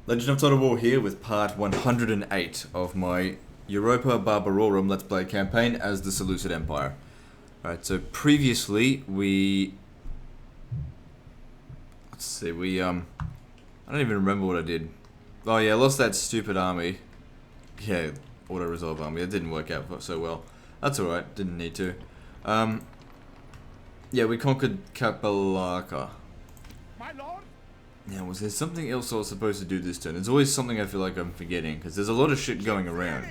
Legend of Total War here with part 108 of my Europa Barbarorum Let's Play campaign as the Seleucid Empire. Alright, so previously we... Let's see, I don't even remember what I did. Oh yeah, I lost that stupid army. Yeah, auto-resolve army. It didn't work out so well. That's alright, didn't need to. Yeah, we conquered Kapalaka. My lord? Now, was there something else I was supposed to do this turn? There's always something I feel like I'm forgetting, because there's a lot of shit going around.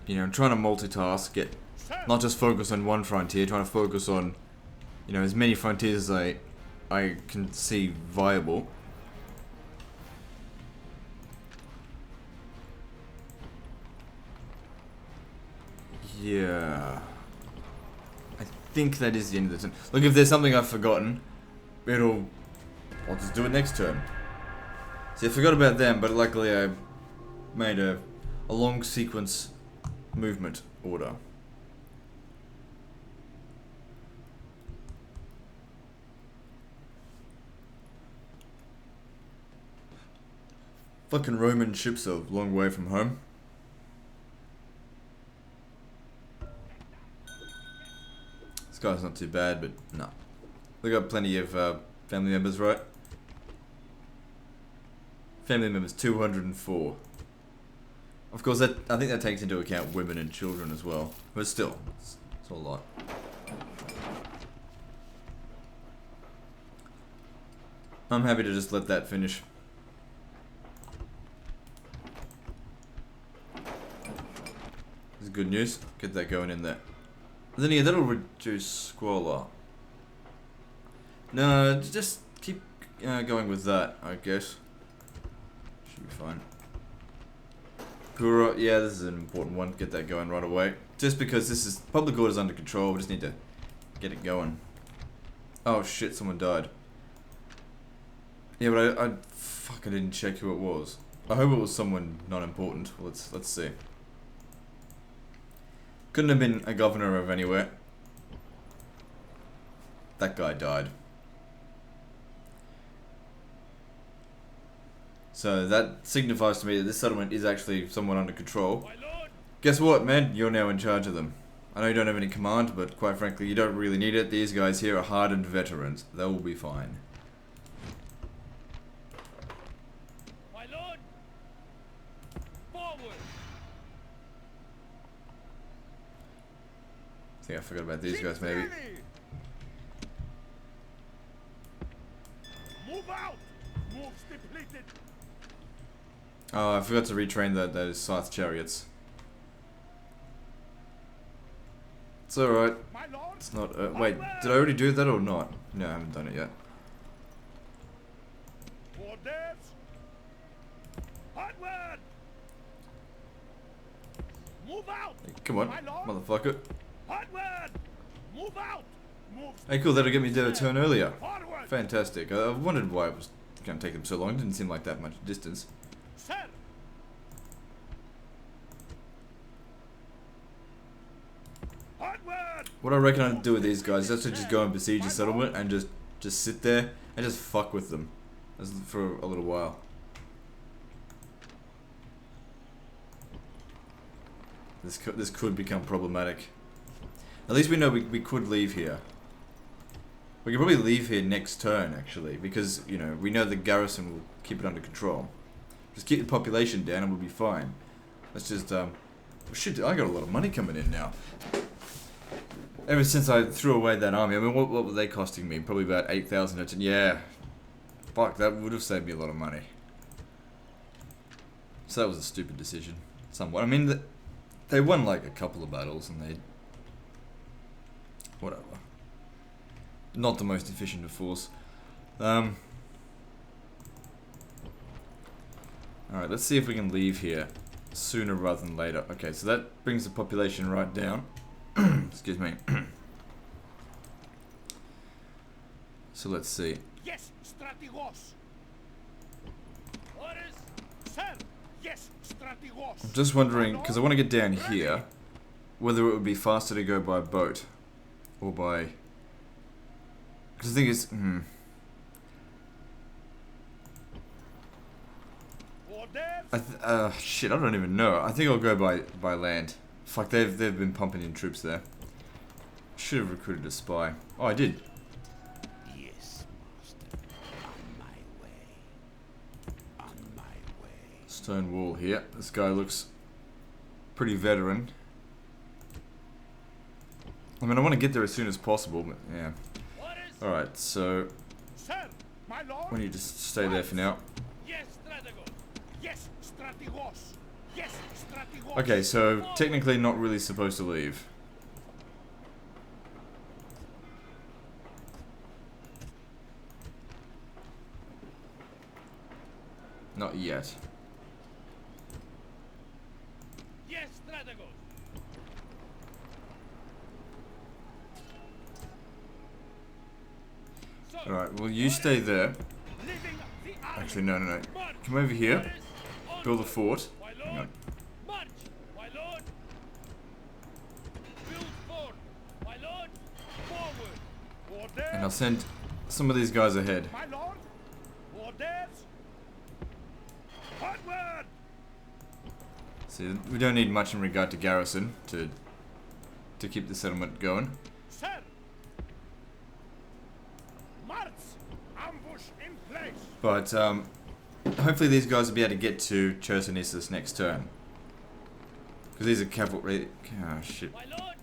You know, I'm trying to multitask, not just focus on one frontier, trying to focus on, you know, as many frontiers as I can see viable. Yeah. I think that is the end of the turn. Look, if there's something I've forgotten, I'll just do it next turn. See, I forgot about them, but luckily I made a long sequence movement order. Fucking Roman ships are a long way from home. This guy's not too bad, but no. We got plenty of family members, right? Family members 204. Of course, I think that takes into account women and children as well. But still, it's a lot. I'm happy to just let that finish. This is good news. Get that going in there. And then yeah, that'll reduce squalor. No, just keep going with that, I guess. Should be fine. Kura, yeah, this is an important one. Get that going right away. Just because this is public order's under control, we just need to get it going. Oh shit, someone died. Yeah, but I didn't check who it was. I hope it was someone not important. Let's see. Couldn't have been a governor of anywhere. That guy died. So that signifies to me that this settlement is actually somewhat under control. Guess what, man? You're now in charge of them. I know you don't have any command, but quite frankly, you don't really need it. These guys here are hardened veterans. They will be fine. My lord! Forward! I think I forgot about these guys, maybe. Move out! Moves depleted! Oh, I forgot to retrain those Scythe chariots. It's alright. My lord! It's not. Wait, did I already do that or not? No, I haven't done it yet. Orders! Onward! Move out! Hey, come on, My lord! motherfucker. Onward! Move out! Moves Hey, cool, that'll get me to a turn earlier. forward! Fantastic. I wondered why it was going to take them so long. It didn't seem like that much distance. Sir! Onward! What I reckon I'd do with these guys is actually just go and besiege a settlement and just sit there and just fuck with them for a little while. This could become problematic. At least we know we could leave here. We could probably leave here next turn, actually, because, you know, we know the garrison will keep it under control. Just keep the population down and we'll be fine. Let's just, oh shit, I got a lot of money coming in now. Ever since I threw away that army, I mean, what were they costing me? Probably about 8,000. Yeah. Fuck, that would have saved me a lot of money. So that was a stupid decision. Somewhat. I mean, they won like a couple of battles and they... Whatever. Not the most efficient of force. Alright, let's see if we can leave here sooner rather than later. Okay, so that brings the population right down. Excuse me. So let's see. Yes, strategos! Orders! Sir! Yes, strategos! I'm just wondering, because I want to get down here, whether it would be faster to go by boat or by... Because the thing is, Orders. Shit, I don't even know. I think I'll go by land. Fuck, they've been pumping in troops there. Should have recruited a spy. Oh, I did. Yes, master. On my way. On my way. Stone wall here. This guy looks pretty veteran. I mean, I want to get there as soon as possible, but yeah. Alright, so Sir, my lord. why don't you just stay there for now? Yes, strategos. Yes, strategos. Yes, strategos. Okay, so technically not really supposed to leave. Not yet. Yes, strategos. Alright, well you stay there. Leaving the army. Actually, no. March. Come over here. Orders. Build a fort. My Hang lord. on. March. My lord. Build fort. My lord. Forward. Orders. And I'll send some of these guys ahead. My lord. Orders. Onward. See, we don't need much in regard to garrison to keep the settlement going. Sir. March. Ambush in place. But hopefully these guys will be able to get to Chersonesus next turn. Because these are cavalry. Oh shit. My lord.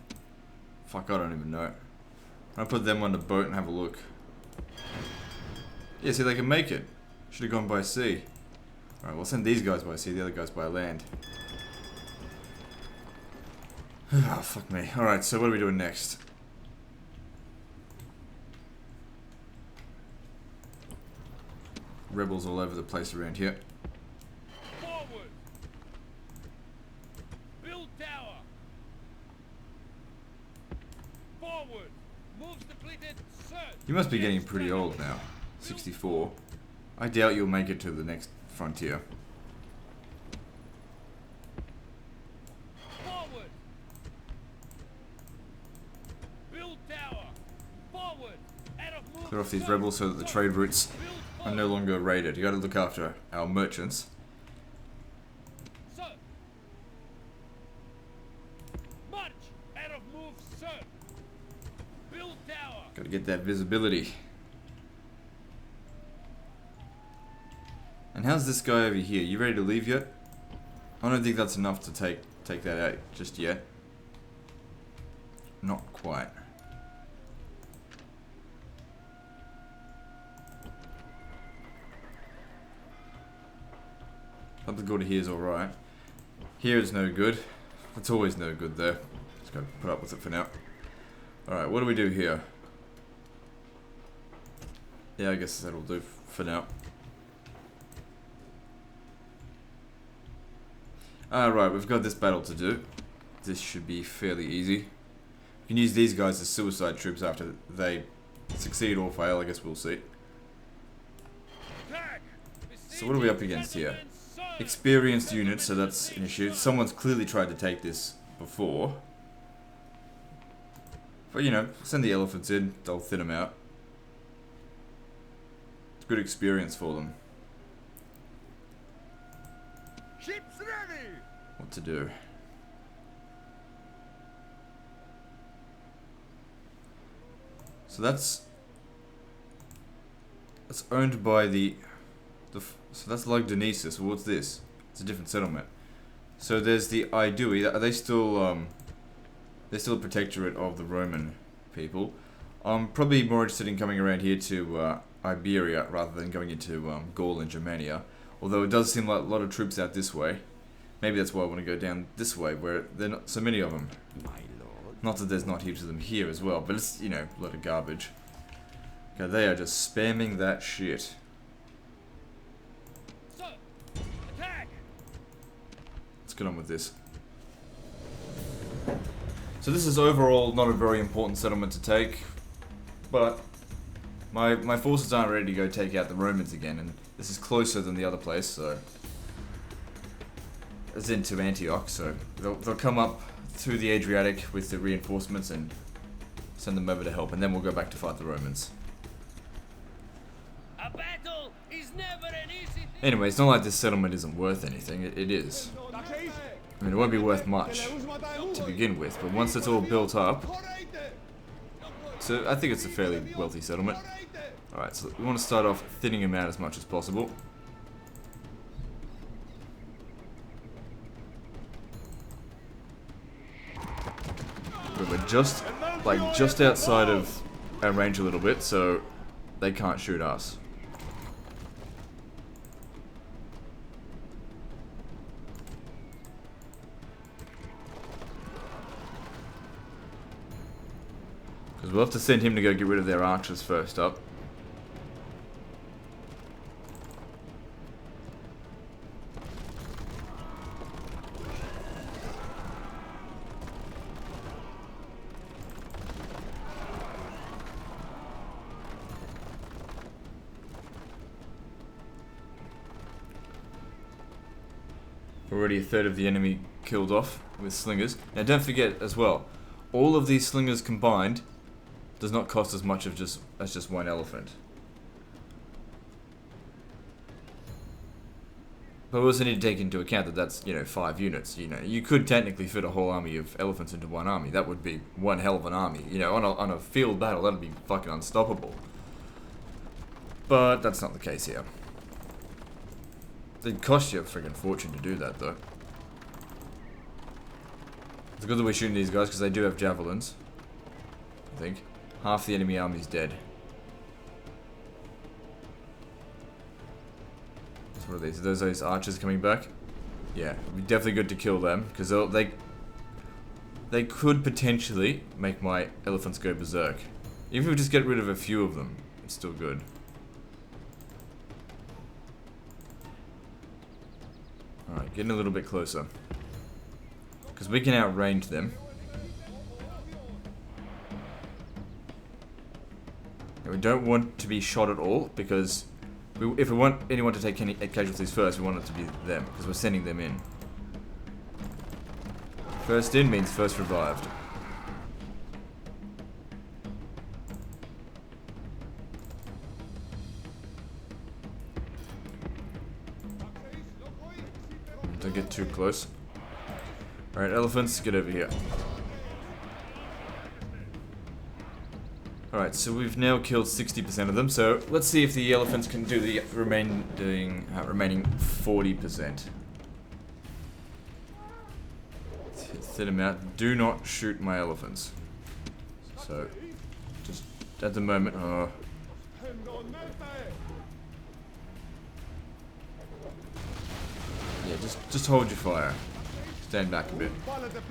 Fuck, I don't even know. I'll put them on the boat and have a look. Yeah, see, they can make it. Should have gone by sea. Alright, we'll send these guys by sea, the other guys by land. Oh, fuck me. Alright, so what are we doing next? Rebels all over the place around here. Forward. Build tower. Forward. Moves depleted. Sir. You must be getting pretty old now. 64. I doubt you'll make it to the next frontier. Forward. Build tower. Forward. Out of move. Clear off these sir. rebels so that the trade routes Build are forward. no longer raided. You gotta look after our merchants. Sir. March. Out of move, sir. Build tower. Gotta get that visibility. And how's this guy over here? You ready to leave yet? I don't think that's enough to take that out just yet. Not quite. Up the go to here is alright. Here is no good. It's always no good though. Just gotta put up with it for now. Alright, what do we do here? Yeah, I guess that'll do for now. Alright, we've got this battle to do. This should be fairly easy. We can use these guys as suicide troops after they succeed or fail, I guess we'll see. Attack. So what are we up against here? Experienced units, so that's an issue. Someone's clearly tried to take this before. But you know, send the elephants in, they'll thin them out. It's good experience for them. Ships ready. What to do. So that's owned by so that's like Dionysus. What's this? It's a different settlement. So there's the Idui. Are they still they're still a protectorate of the Roman people? I'm probably more interested in coming around here to Iberia rather than going into Gaul and Germania. Although it does seem like a lot of troops out this way. Maybe that's why I want to go down this way, where there are not so many of them. My lord. Not that there's not heaps of them here as well, but it's, you know, a lot of garbage. Okay, they are just spamming that shit. Sir. Attack. Let's get on with this. So this is overall not a very important settlement to take, but my forces aren't ready to go take out the Romans again, and this is closer than the other place, so it's into Antioch, so they'll come up through the Adriatic with the reinforcements and send them over to help, and then we'll go back to fight the Romans. A battle is never an easy thing. Anyway, it's not like this settlement isn't worth anything. It is. I mean, it won't be worth much to begin with, but once it's all built up... So, I think it's a fairly wealthy settlement. Alright, so we want to start off thinning them out as much as possible. But we're just, like, just outside of our range a little bit, so they can't shoot us. Because we'll have to send him to go get rid of their archers first up. Already a third of the enemy killed off with slingers. Now don't forget as well, all of these slingers combined does not cost as much as just one elephant. But we also need to take into account that that's, you know, 5 units. You know, you could technically fit a whole army of elephants into one army. That would be one hell of an army. You know, on a field battle, that'd be fucking unstoppable. But that's not the case here. It'd cost you a friggin' fortune to do that, though. It's good that we're shooting these guys because they do have javelins. I think. Half the enemy army's dead. So what are these? Are those archers coming back? Yeah, it'd be definitely good to kill them because they could potentially make my elephants go berserk. Even if we just get rid of a few of them, it's still good. Alright, getting a little bit closer. Because we can outrange them. And we don't want to be shot at all, because if we want anyone to take any casualties first, we want it to be them, because we're sending them in. First in means first revived. Don't get too close. Alright, elephants, get over here. Alright, so we've now killed 60% of them, so let's see if the elephants can do the remaining 40%. Thin them out. Do not shoot my elephants. So, just at the moment, yeah, just hold your fire. Stand back a bit.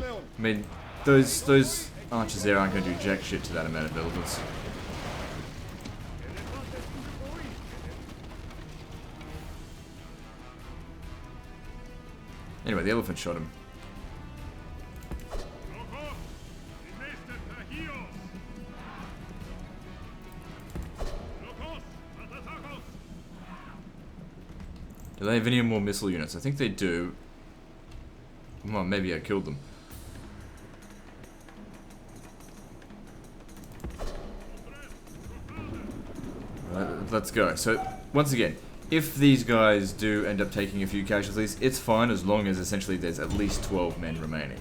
I mean, those archers there aren't going to do jack shit to that amount of elephants. Anyway, the elephant shot him. Do they have any more missile units? I think they do. Well, maybe I killed them. Let's go. So, once again, if these guys do end up taking a few casualties, it's fine as long as essentially there's at least 12 men remaining.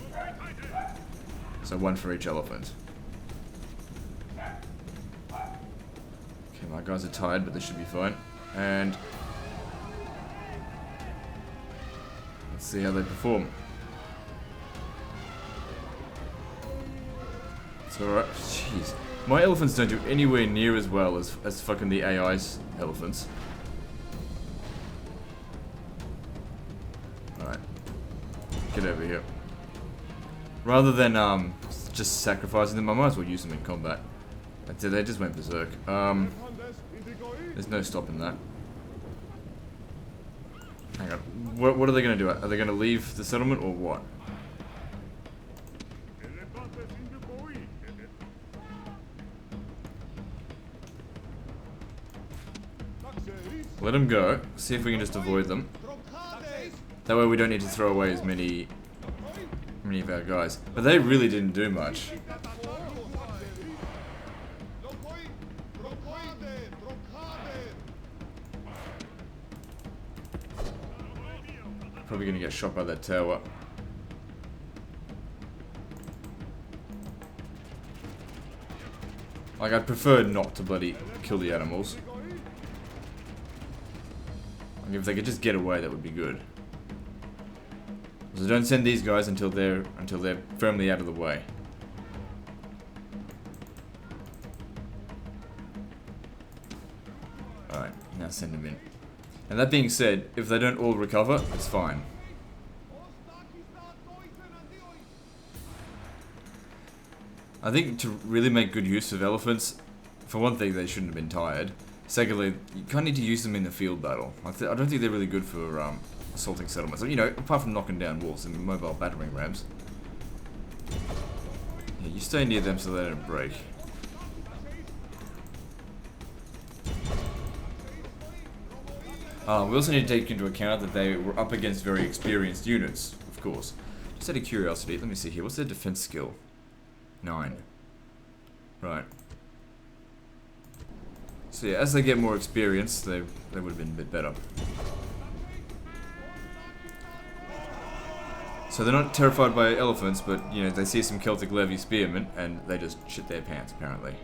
So one for each elephant. Okay, my guys are tired, but they should be fine. And let's see how they perform. It's alright. Jeez. My elephants don't do anywhere near as well as fucking the AI's elephants. Alright. Get over here. Rather than just sacrificing them, I might as well use them in combat. They just went berserk. There's no stopping that. Hang on. What are they going to do? Are they going to leave the settlement or what? Let them go. See if we can just avoid them. That way we don't need to throw away as many of our guys. But they really didn't do much. Probably gonna get shot by that tower. Like, I'd prefer not to bloody kill the animals. Like, if they could just get away, that would be good. So don't send these guys until they're firmly out of the way. Alright, now send them in. And that being said, if they don't all recover, it's fine. I think to really make good use of elephants, for one thing, they shouldn't have been tired. Secondly, you kind of need to use them in the field battle. I don't think they're really good for assaulting settlements. You know, apart from knocking down walls and mobile battering rams. Yeah, you stay near them so they don't break. We also need to take into account that they were up against very experienced units, of course. Just out of curiosity, let me see here. What's their defense skill? 9. Right. So yeah, as they get more experience, they would have been a bit better. So they're not terrified by elephants, but you know, they see some Celtic levy spearmen and they just shit their pants apparently.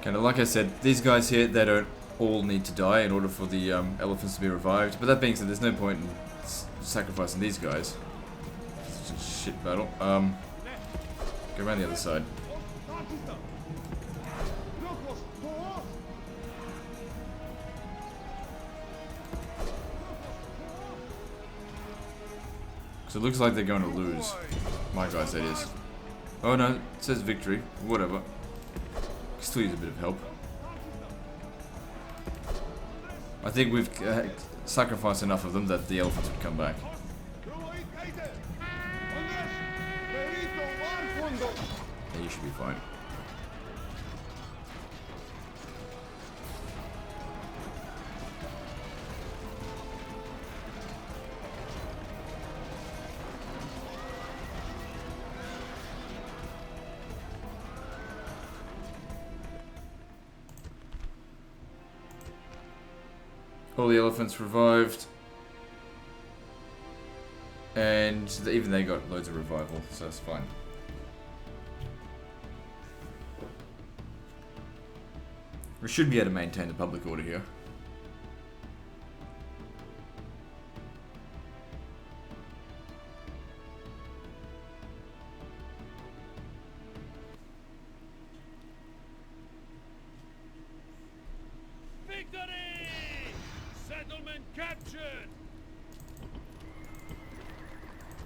Kind of like I said, these guys here, they don't all need to die in order for the elephants to be revived. But that being said, there's no point in sacrificing these guys. It's just a shit battle. Go around the other side. So it looks like they're going to lose. My guys, that is. Oh no, it says victory. Whatever. Still use a bit of help. I think we've sacrificed enough of them that the elephants would come back. Yeah, you should be fine. All the elephants revived, and even they got loads of revival, so that's fine. We should be able to maintain the public order here.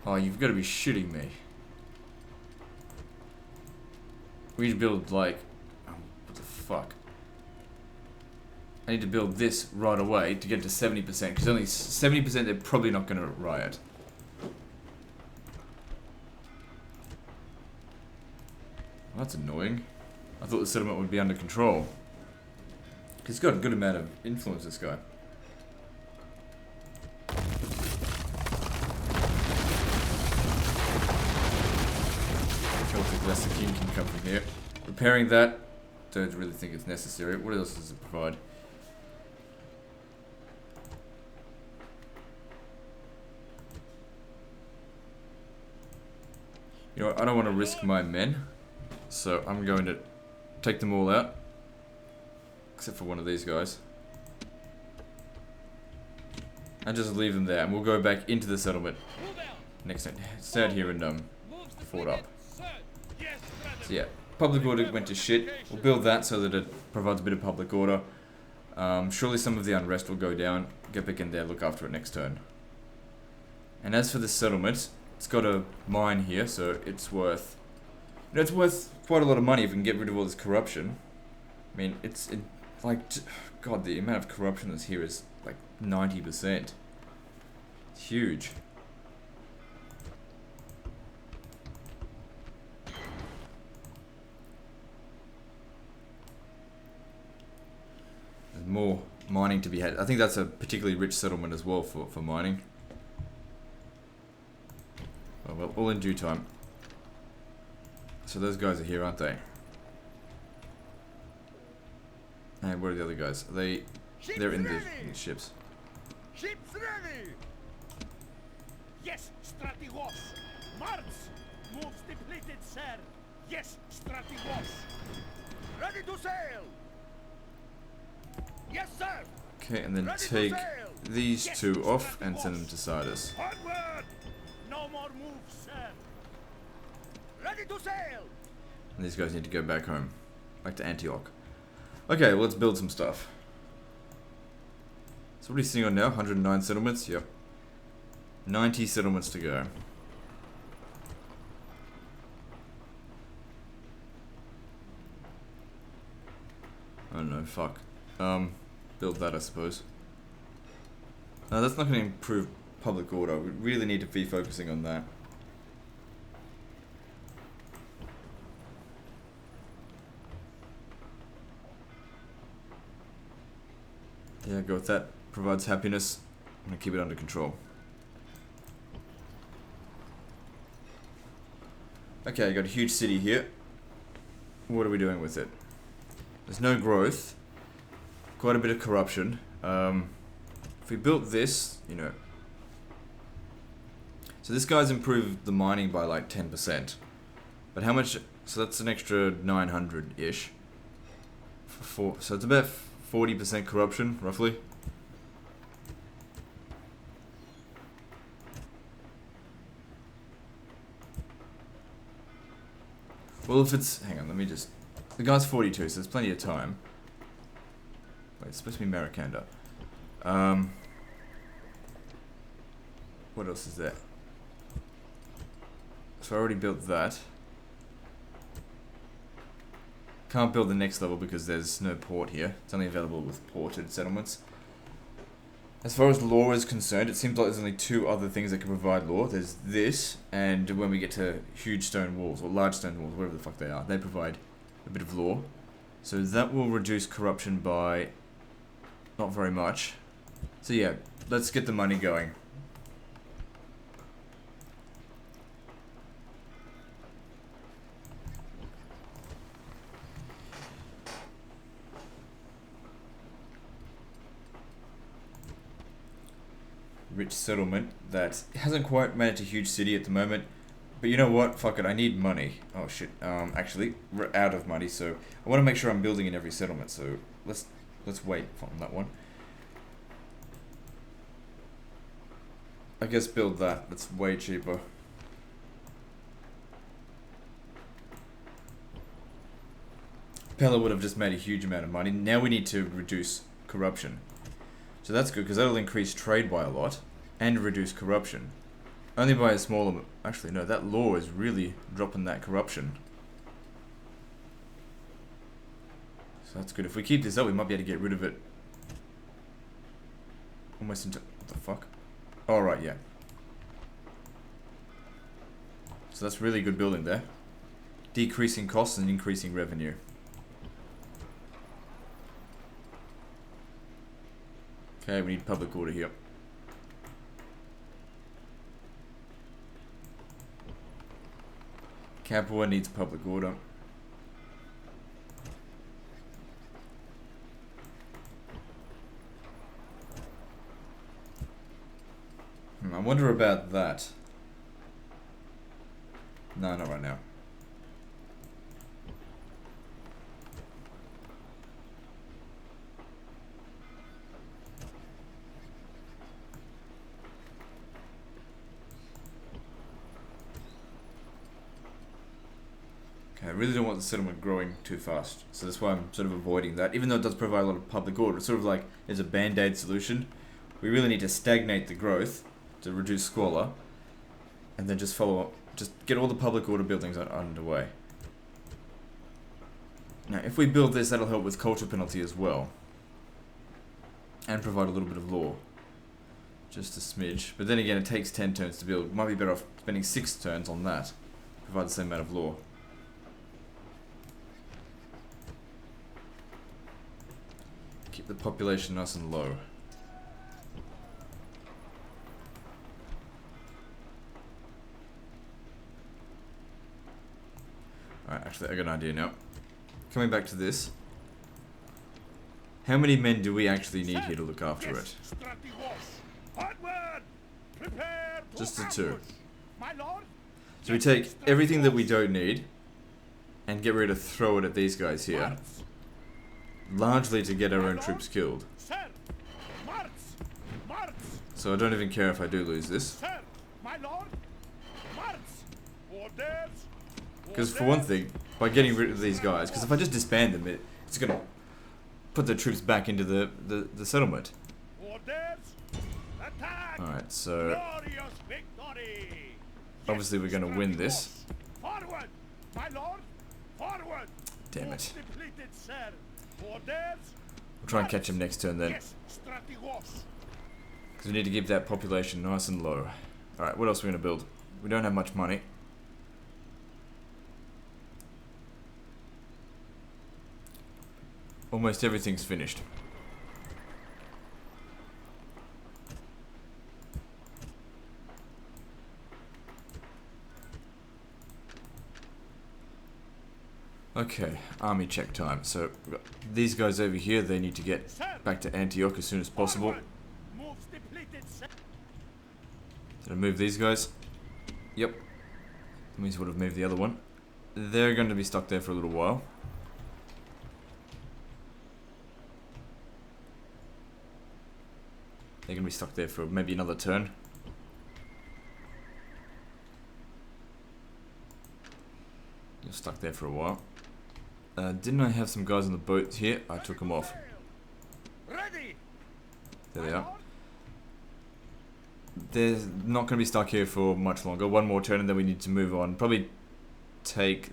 Oh, you've got to be shitting me. We need to build, like... Oh, what the fuck? I need to build this right away to get to 70%, because only 70% they're probably not going to riot. Well, that's annoying. I thought the settlement would be under control. He's got a good amount of influence, this guy. Celtic Lesser King can come from here. Repairing that, don't really think it's necessary. What else does it provide? You know what, I don't want to risk my men, so I'm going to take them all out, except for one of these guys, and just leave them there, and we'll go back into the settlement next time. Stay out here and fort up. So yeah, public order went to shit. We'll build that so that it provides a bit of public order. Surely some of the unrest will go down. Get back in there, look after it next turn. And as for the settlement, it's got a mine here, so it's worth... You know, it's worth quite a lot of money if we can get rid of all this corruption. I mean, God, the amount of corruption that's here is like 90%. It's huge. mining to be had. I think that's a particularly rich settlement as well for mining. Oh, well, all in due time. So those guys are here, aren't they? And where are the other guys? They're in the ships. Ships ready! Yes, Stratigos! March! Moves depleted, sir! Yes, Stratigos! Ready to sail! Yes, sir! Okay, and then take these two off and send them to Sardis. Onward! No more moves, sir! Ready to sail! And these guys need to go back home. Back to Antioch. Okay, well, let's build some stuff. So what are you sitting on now? 109 settlements? Yep. 90 settlements to go. I don't know, fuck. Build that, I suppose. No, that's not going to improve public order. We really need to be focusing on that. Yeah, go with that. Provides happiness. I'm going to keep it under control. Okay, I got a huge city here. What are we doing with it? There's no growth. Quite a bit of corruption. If we built this, you know. So this guy's improved the mining by like 10%. But how much? So that's an extra 900-ish. So it's about 40% corruption, roughly. Well, if it's... Hang on, let me just... The guy's 42, so there's plenty of time. Wait, it's supposed to be Marikanda. What else is there? So I already built that. Can't build the next level because there's no port here. It's only available with ported settlements. As far as law is concerned, it seems like there's only two other things that can provide law. There's this, and when we get to huge stone walls, or large stone walls, whatever the fuck they are, they provide a bit of law. So that will reduce corruption by not very much. So yeah, let's get the money going. Rich settlement that hasn't quite made it to huge city at the moment, but you know what, fuck it, I need money. Oh shit, actually we're out of money, so I want to make sure I'm building in every settlement, so let's wait on that one. I guess build that, that's way cheaper. Pella would have just made a huge amount of money. Now we need to reduce corruption. So that's good, because that'll increase trade by a lot, and reduce corruption. Only by a small amount. Actually, no, that law is really dropping that corruption. So that's good. If we keep this up, we might be able to get rid of it. Almost into... What the fuck? Oh, right, yeah. So that's really good building there. Decreasing costs and increasing revenue. Okay, we need public order here. Capua needs public order. I wonder about that. No, not right now. I really don't want the settlement growing too fast, so that's why I'm sort of avoiding that. Even though it does provide a lot of public order, it's sort of like it's a band-aid solution. We really need to stagnate the growth to reduce squalor, and then just follow up, just get all the public order buildings underway. Now, if we build this, that'll help with culture penalty as well, and provide a little bit of law, just a smidge. But then again, it takes 10 turns to build. Might be better off spending 6 turns on that, provide the same amount of law. Keep the population nice and low. Alright, actually I got an idea now. Coming back to this. How many men do we actually need here to look after it? Just the 2. So we take everything that we don't need and get ready to throw it at these guys here. Largely to get our own troops killed. So I don't even care if I do lose this. Because for one thing, by getting rid of these guys, because if I just disband them, it's going to put the troops back into the settlement. Alright, so obviously we're going to win this. Damn it. We'll try and catch him next turn then. Because we need to keep that population nice and low. Alright, what else are we going to build? We don't have much money. Almost everything's finished. Okay, army check time. So we've got these guys over here, they need to get back to Antioch as soon as possible. Did I move these guys? Yep. That means we would have moved the other one. They're going to be stuck there for a little while. They're going to be stuck there for maybe another turn. You're stuck there for a while. Didn't I have some guys on the boat here? I took them off. There they are. They're not going to be stuck here for much longer. One more turn and then we need to move on. Probably take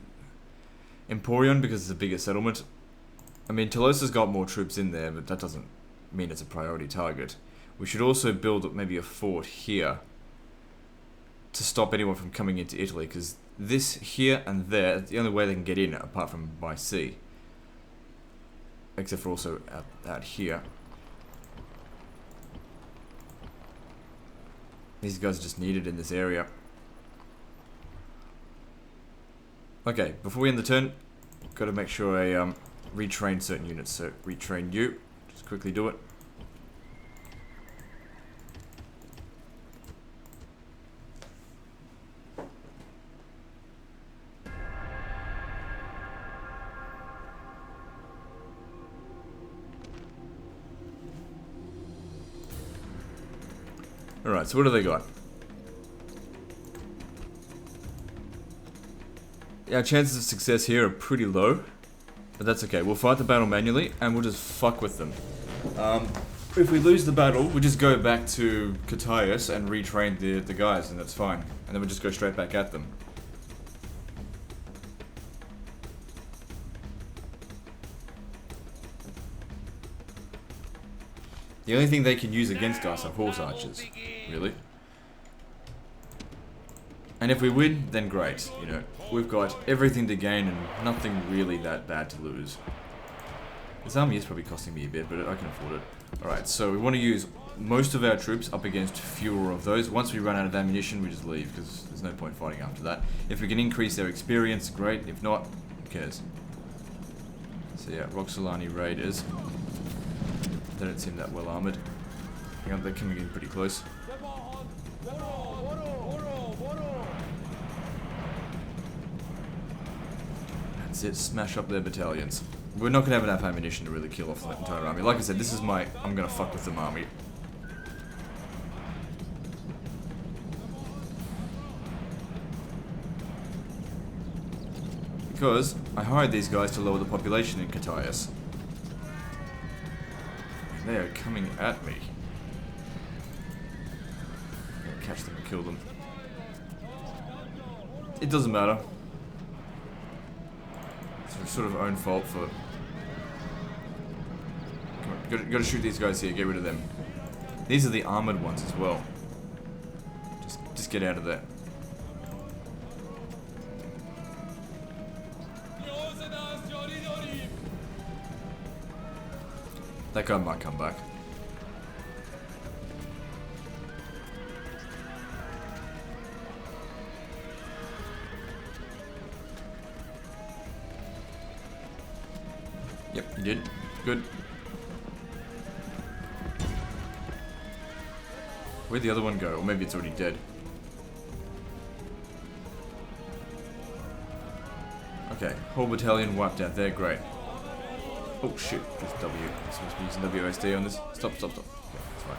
Emporion because it's a bigger settlement. I mean, Tolosa's got more troops in there, but that doesn't mean it's a priority target. We should also build maybe a fort here to stop anyone from coming into Italy, because this here and there is the only way they can get in apart from by sea. Except for also out here. These guys are just needed in this area. Okay, before we end the turn, got to make sure I retrain certain units. So retrain you, just quickly do it. Alright, so what do they got? Our chances of success here are pretty low, but that's okay. We'll fight the battle manually, and we'll just fuck with them. If we lose the battle, we'll just go back to Cataius and retrain the guys, and that's fine. And then we'll just go straight back at them. The only thing they can use against us are horse archers, really. And if we win, then great, you know. We've got everything to gain and nothing really that bad to lose. This army is probably costing me a bit, but I can afford it. Alright, so we want to use most of our troops up against fewer of those. Once we run out of ammunition, we just leave, because there's no point fighting after that. If we can increase their experience, great. If not, who cares? So yeah, Roxolani Raiders. They don't seem that well armoured. Hang on, they're coming in pretty close. That's it, smash up their battalions. We're not going to have enough ammunition to really kill off the entire army. Like I said, this is my I'm going to fuck with them army. Because I hired these guys to lower the population in Cataius. They are coming at me. I'm gonna catch them and kill them. It doesn't matter. It's sort of our own fault for... Come on, gotta shoot these guys here, get rid of them. These are the armoured ones as well. Just get out of there. That guy might come back. Yep, he did. Good. Where'd the other one go? Or maybe it's already dead. Okay, whole battalion wiped out there, great. Oh shit, just W. I'm supposed to be using WSD on this. Stop. Okay, that's fine.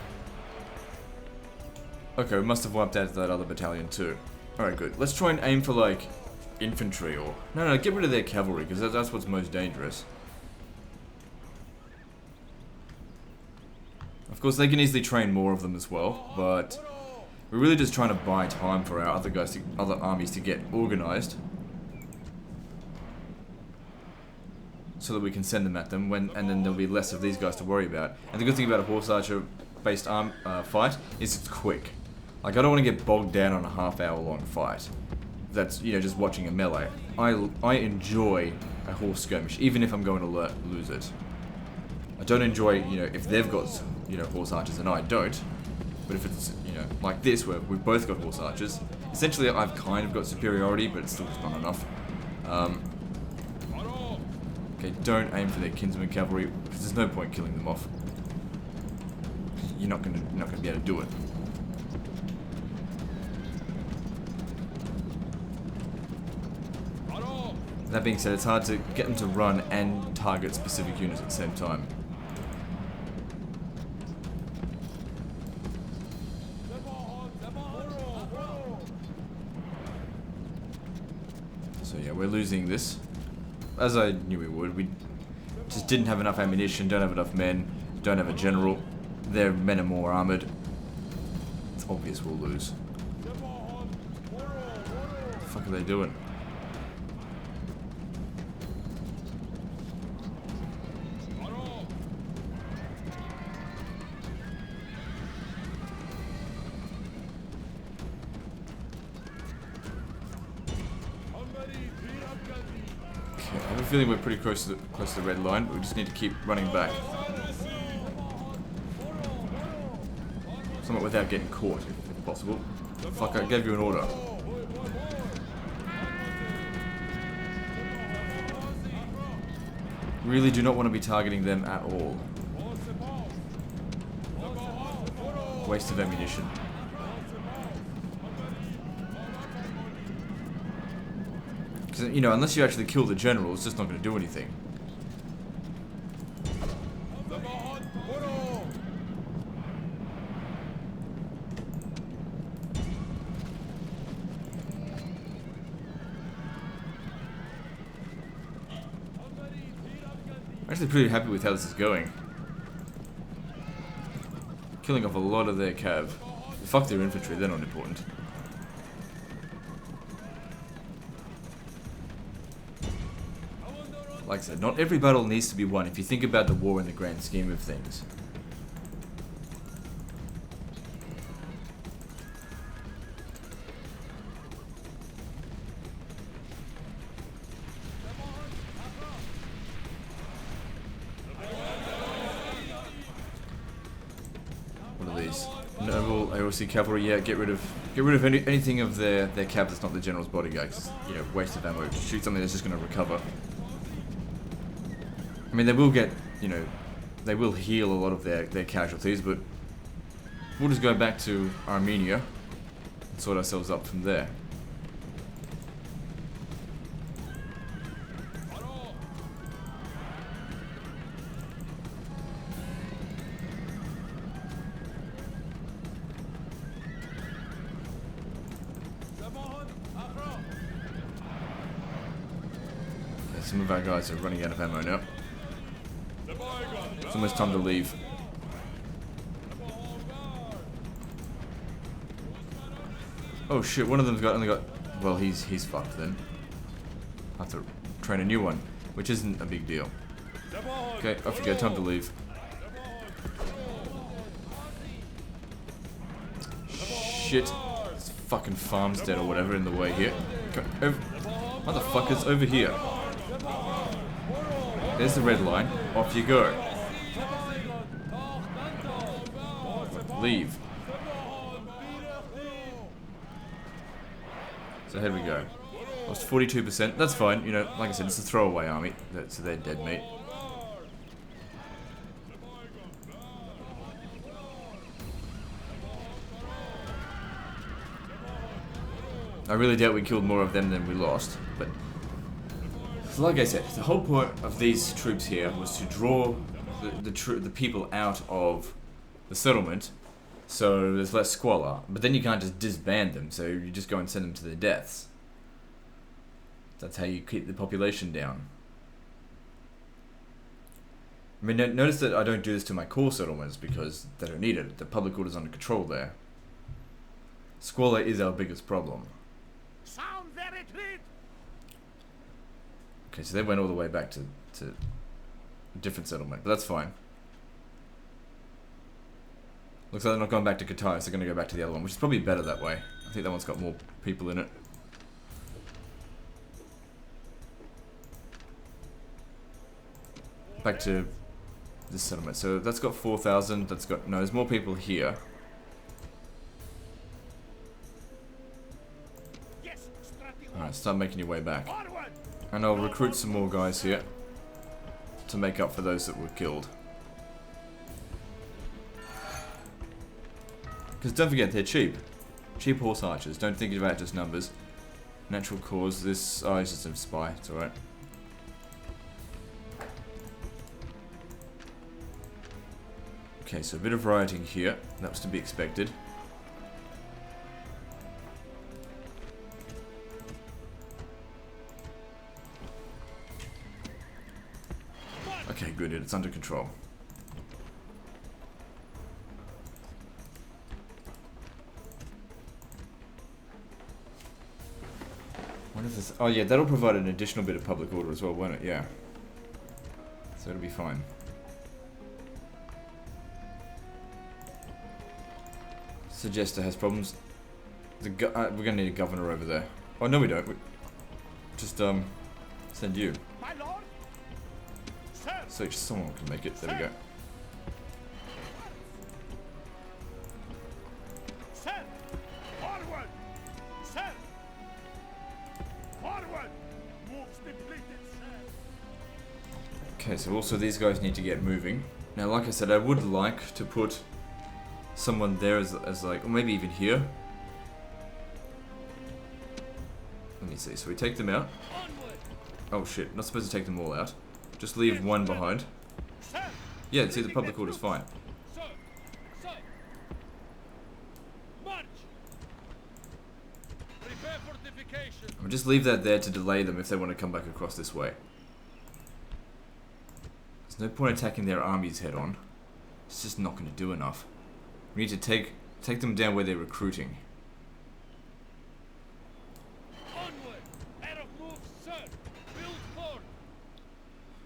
Okay, we must have wiped out that other battalion too. Alright, good. Let's try and aim for like infantry or... No, get rid of their cavalry because that's what's most dangerous. Of course, they can easily train more of them as well, but we're really just trying to buy time for our other armies to get organized, so that we can send them at them and then there'll be less of these guys to worry about. And the good thing about a horse archer based fight is it's quick. Like, I don't want to get bogged down on a half-hour long fight. That's, you know, just watching a melee. I enjoy a horse skirmish, even if I'm going to lose it. I don't enjoy, you know, if they've got, you know, horse archers and I don't. But if it's, you know, like this, where we've both got horse archers, essentially I've kind of got superiority, but it's still not enough. Okay, don't aim for their kinsman cavalry, because there's no point killing them off. You're not gonna be able to do it. That being said, it's hard to get them to run and target specific units at the same time. So yeah, we're losing this. As I knew we would. We just didn't have enough ammunition, don't have enough men, don't have a general. Their men are more armored. It's obvious we'll lose. What the fuck are they doing? I have a feeling we're pretty close to the red line, but we just need to keep running back. Somewhat without getting caught, if possible. Fuck, I gave you an order. Really do not want to be targeting them at all. Waste of ammunition. Because, you know, unless you actually kill the general, it's just not going to do anything. I'm actually pretty happy with how this is going. Killing off a lot of their cav. Fuck their infantry, they're not important. Like I said, not every battle needs to be won if you think about the war in the grand scheme of things. What are these? Noble AOC cavalry, yeah, get rid of anything of their cav that's not the general's bodyguard, 'cause, you know, waste of ammo. Shoot something that's just gonna recover. I mean, they will get, you know, they will heal a lot of their casualties, but we'll just go back to Armenia and sort ourselves up from there. Okay, some of our guys are running out of ammo now. It's almost time to leave. Oh shit, one of them's only got... Well, he's fucked then. I have to train a new one, which isn't a big deal. Okay, off you go, time to leave. Shit. This fucking farm's dead or whatever in the way here. Motherfuckers, over here. There's the red line. Off you go. leave. So here we go. Lost 42%. That's fine. You know, like I said, it's a throwaway army. So they're dead meat. I really doubt we killed more of them than we lost, but like I said, the whole point of these troops here was to draw the people out of the settlement, so there's less squalor. But then you can't just disband them, so you just go and send them to their deaths. That's how you keep the population down. I mean, notice that I don't do this to my core settlements because they don't need it. The public order's under control there. Squalor is our biggest problem. Sound their retreat. Okay, so they went all the way back to a different settlement, but that's fine. Looks like they're not going back to Qatar, so they're going to go back to the other one, which is probably better that way. I think that one's got more people in it. Back to this settlement. So that's got 4,000. That's got... No, there's more people here. Alright, start making your way back. And I'll recruit some more guys here to make up for those that were killed. Because don't forget, they're cheap. Cheap horse archers. Don't think about just numbers. Natural cause. This... Oh, it's just a spy. It's alright. Okay, so a bit of rioting here. That was to be expected. Okay, good. It's under control. What is this? Oh yeah, that'll provide an additional bit of public order as well, won't it? Yeah. So it'll be fine. Suggester has problems. We're gonna need a governor over there. Oh no, we don't. Just send you. My lord. Sir. So someone can make it. There we go. Sir. Forward. Sir. Forward. Moves depleted, sir. Okay, so also these guys need to get moving. Now, like I said, I would like to put someone there as like, or maybe even here. Let me see. So we take them out. Oh shit! Not supposed to take them all out. Just leave one behind. Yeah, see, the public order's fine. I'll just leave that there to delay them if they want to come back across this way. There's no point attacking their armies head on. It's just not going to do enough. We need to take them down where they're recruiting.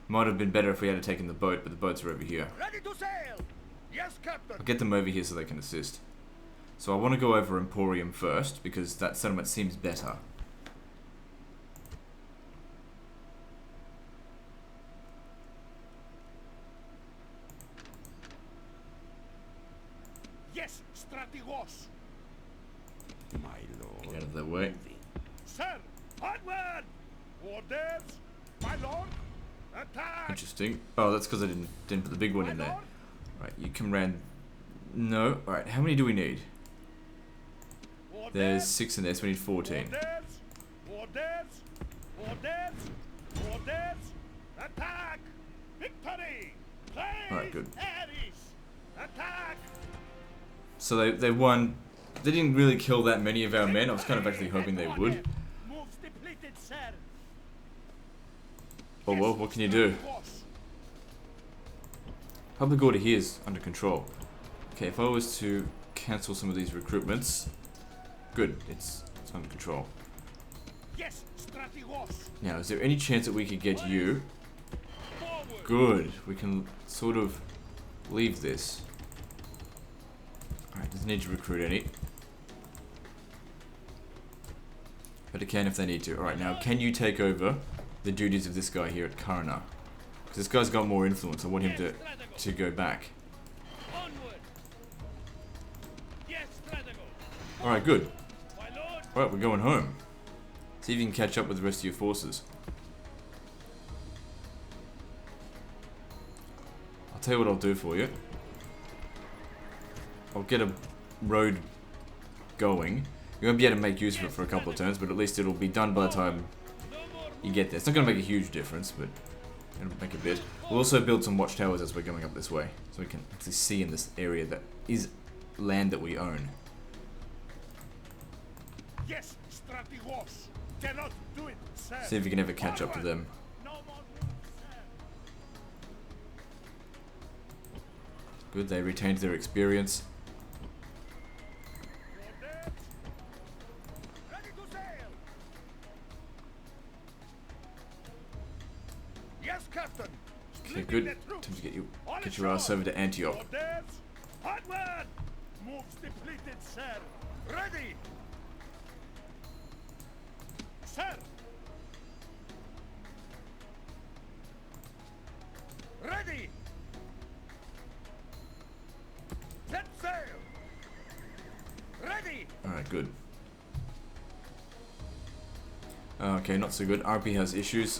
Might have been better if we had taken the boat, but the boats are over here. Ready to sail. Yes, Captain. I'll get them over here so they can assist. So I want to go over Emporium first, because that settlement seems better. Yes, Strategos. My lord. Get out of their way. Sir, onward. Orders. My lord. Attack. Interesting. Oh, that's because I didn't put the big one in there. Right, you come round. No. Alright, how many do we need? There's 6 in there, so we need 14. Orders. Attack. Victory. Alright, good. Attack. So they won. They didn't really kill that many of our men. I was kind of actually hoping they would. Moves depleted, sir. Oh well, what can you do? Public order here is under control. Okay, if I was to cancel some of these recruitments, good, it's under control. Yes, Strategos. Now, is there any chance that we could get you? Good, we can sort of leave this. Alright, doesn't need to recruit any. But it can if they need to. Alright, now can you take over the duties of this guy here at Karna? Because this guy's got more influence. I want him to go back. Alright, good. My lord. Alright, we're going home. See if you can catch up with the rest of your forces. I'll tell you what I'll do for you. I'll get a road going. You won't be able to make use of it for a couple of turns, but at least it'll be done by the time you get there. It's not going to make a huge difference, but it'll make a bit. We'll also build some watchtowers as we're going up this way, so we can actually see in this area that is land that we own. Yes, strategos. Cannot do it, sir. See if you can ever catch up to them. No more moves, sir. Good, they retained their experience. Orders. Ready to sail. Yes, Captain. Okay, Splitting good. the Time troops. to On get your ass shore. over to Antioch. Orders. Onward. Moves depleted, sir. Ready. Sir. Ready. Set sail. Ready. Alright, good. Okay, not so good. RP has issues.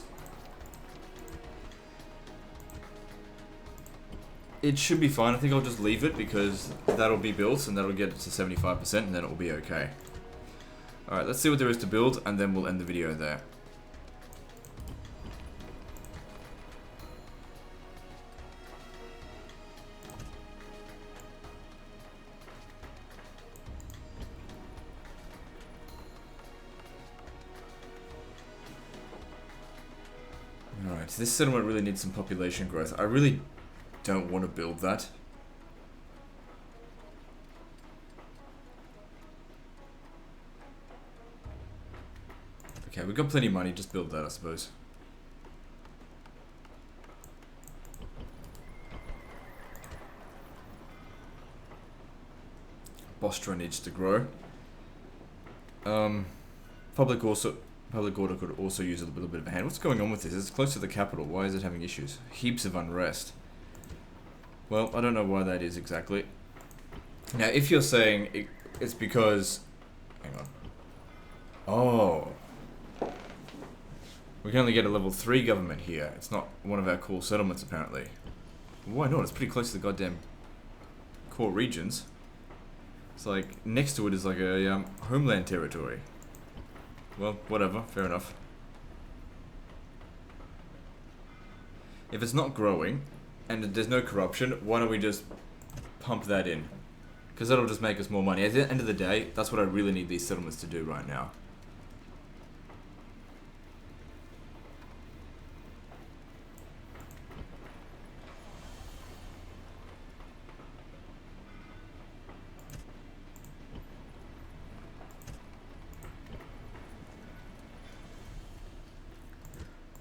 It should be fine. I think I'll just leave it because that'll be built and that'll get it to 75% and then it will be okay. Alright, let's see what there is to build and then we'll end the video there. Alright, so this settlement really needs some population growth. I really don't want to build that. Okay, we've got plenty of money, just build that, I suppose. Bostra needs to grow. Public order could also use a little bit of a hand. What's going on with this? It's close to the capital. Why is it having issues? Heaps of unrest. Well, I don't know why that is exactly. Now, if you're saying it's because... Hang on. Oh. We can only get a level 3 government here. It's not one of our core settlements, apparently. Why not? It's pretty close to the goddamn core regions. It's like, next to it is like a homeland territory. Well, whatever. Fair enough. If it's not growing, and there's no corruption, why don't we just pump that in? Because that'll just make us more money. At the end of the day, that's what I really need these settlements to do right now.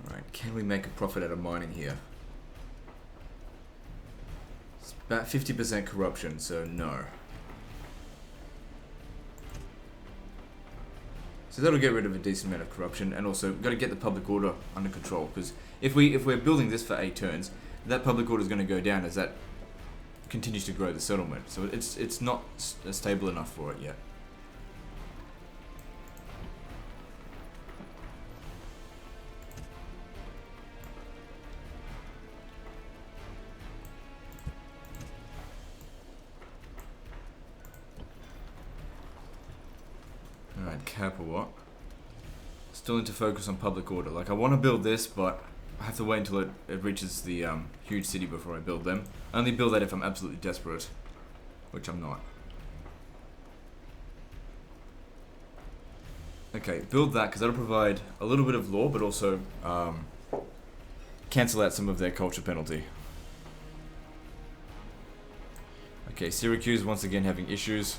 Alright, can we make a profit out of mining here? It's about 50% corruption, so no. So that'll get rid of a decent amount of corruption, and also got to get the public order under control. Because if we're building this for 8 turns, that public order is going to go down as that continues to grow the settlement. So it's not stable enough for it yet. Alright, cap or what? Still need to focus on public order. Like, I want to build this, but I have to wait until it reaches the huge city before I build them. I only build that if I'm absolutely desperate, which I'm not. Okay, build that, because that'll provide a little bit of law, but also cancel out some of their culture penalty. Okay, Syracuse once again having issues.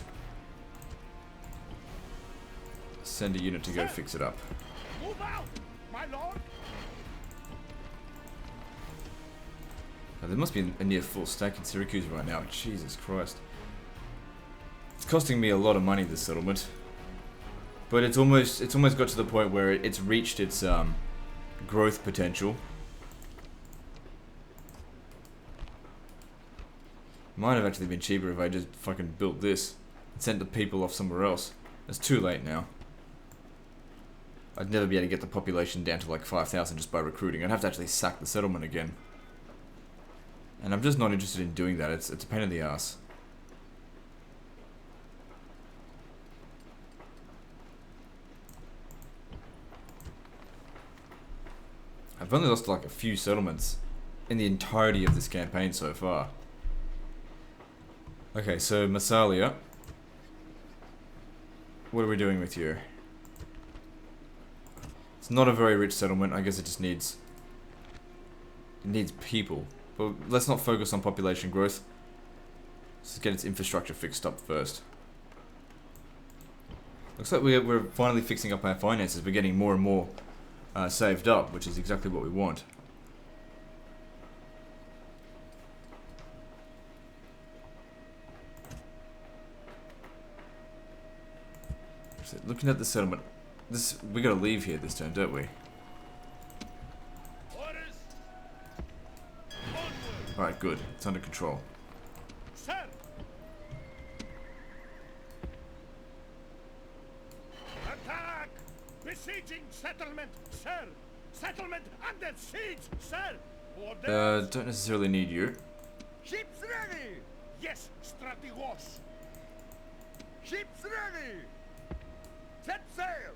Send a unit to go fix it up. Move out, my lord. Now, there must be a near full stack in Syracuse right now. Jesus Christ. It's costing me a lot of money, this settlement. But it's almost got to the point where it's reached its growth potential. Might have actually been cheaper if I just fucking built this. send the people off somewhere else. It's too late now. I'd never be able to get the population down to like 5,000 just by recruiting. I'd have to actually sack the settlement again. And I'm just not interested in doing that. It's a pain in the ass. I've only lost like a few settlements in the entirety of this campaign so far. Okay, so Massalia. What are we doing with you? It's not a very rich settlement. I guess it just needs... It needs people. But let's not focus on population growth. Let's get its infrastructure fixed up first. Looks like we're finally fixing up our finances. We're getting more and more saved up, which is exactly what we want. So looking at the settlement, we gotta leave here this turn, don't we? Alright, good. It's under control. Sir. Attack! Besieging settlement, sir! Settlement under siege, sir! Orders. Don't necessarily need you. Ships ready! Yes, strategos! Ships ready! Set sail!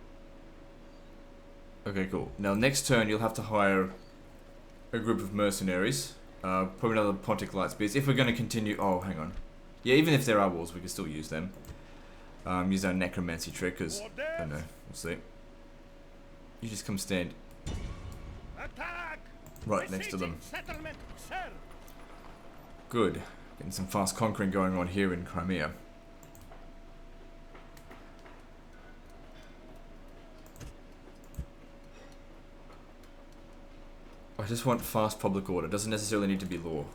Okay, cool. Now next turn you'll have to hire a group of mercenaries. Probably another Pontic Lightspeeds. If we're going to continue... Oh, hang on. Yeah, even if there are walls, we can still use them. Use our necromancy trick, because... I don't know. We'll see. You just come stand Attack! right next to them. Settlement, sir! Good. Getting some fast conquering going on here in Crimea. I just want fast public order. Doesn't necessarily need to be law.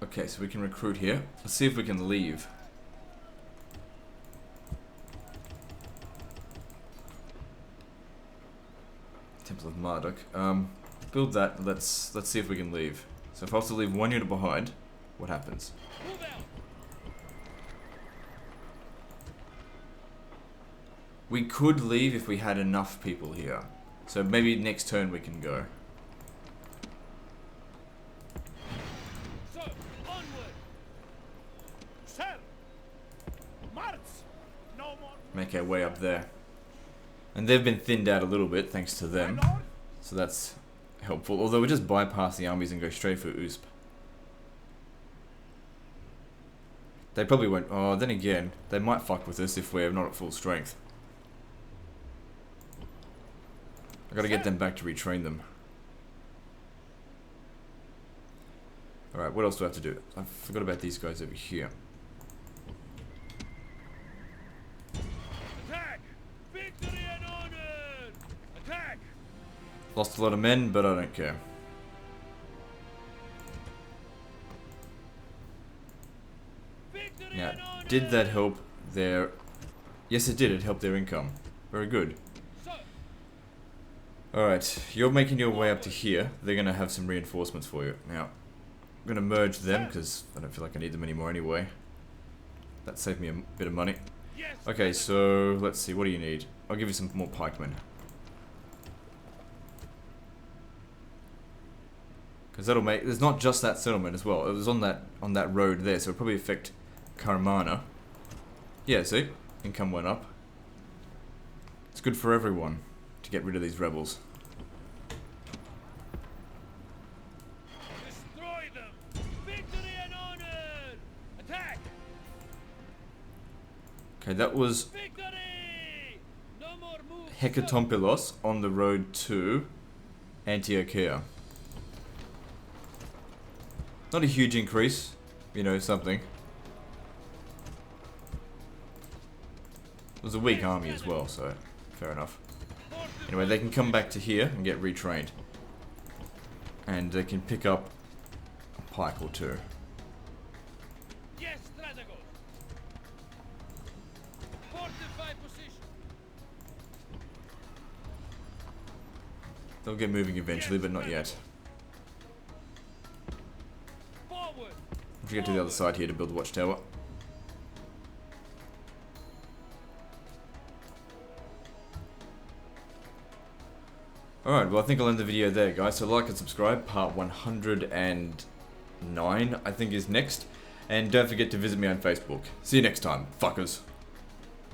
Okay, so we can recruit here. Let's see if we can leave. Temple of Marduk. Build that. Let's see if we can leave. So if I have to leave one unit behind, what happens? Move out! We could leave if we had enough people here. So maybe next turn we can go. So, onward! Sir! March! No more... Make our way up there. And they've been thinned out a little bit thanks to them. My lord? So that's helpful. Although we just bypass the armies and go straight for Usp. They probably won't... Oh, then again, they might fuck with us if we're not at full strength. I gotta get them back to retrain them. Alright, what else do I have to do? I forgot about these guys over here. Attack! Victory and honor! Attack! Lost a lot of men, but I don't care. Victory Now, and honor! did that help their... Yes, it did. It helped their income. Very good. Alright, you're making your way up to here. They're going to have some reinforcements for you. Now, I'm going to merge them because I don't feel like I need them anymore anyway. That saved me a bit of money. Yes, Okay, so let's see. What do you need? I'll give you some more pikemen. Because that'll make... There's not just that settlement as well. It was on that road there, so it'll probably affect Karamana. Yeah, see? Income went up. It's good for everyone to get rid of these rebels. destroy them! Victory and honor! Attack! Okay, that was Victory! No more moves! Hekatompilos on the road to Antiochia. Not a huge increase, you know, something. It was a weak army as well, so fair enough. Anyway, they can come back to here and get retrained. And they can pick up a pike or two. Yes, Strategos! Fortify position! They'll get moving eventually, but not yet. Forward. If we get to the other side here to build the watchtower. Alright, well I think I'll end the video there, guys. So like and subscribe. Part 109, I think, is next. And don't forget to visit me on Facebook. See you next time, fuckers.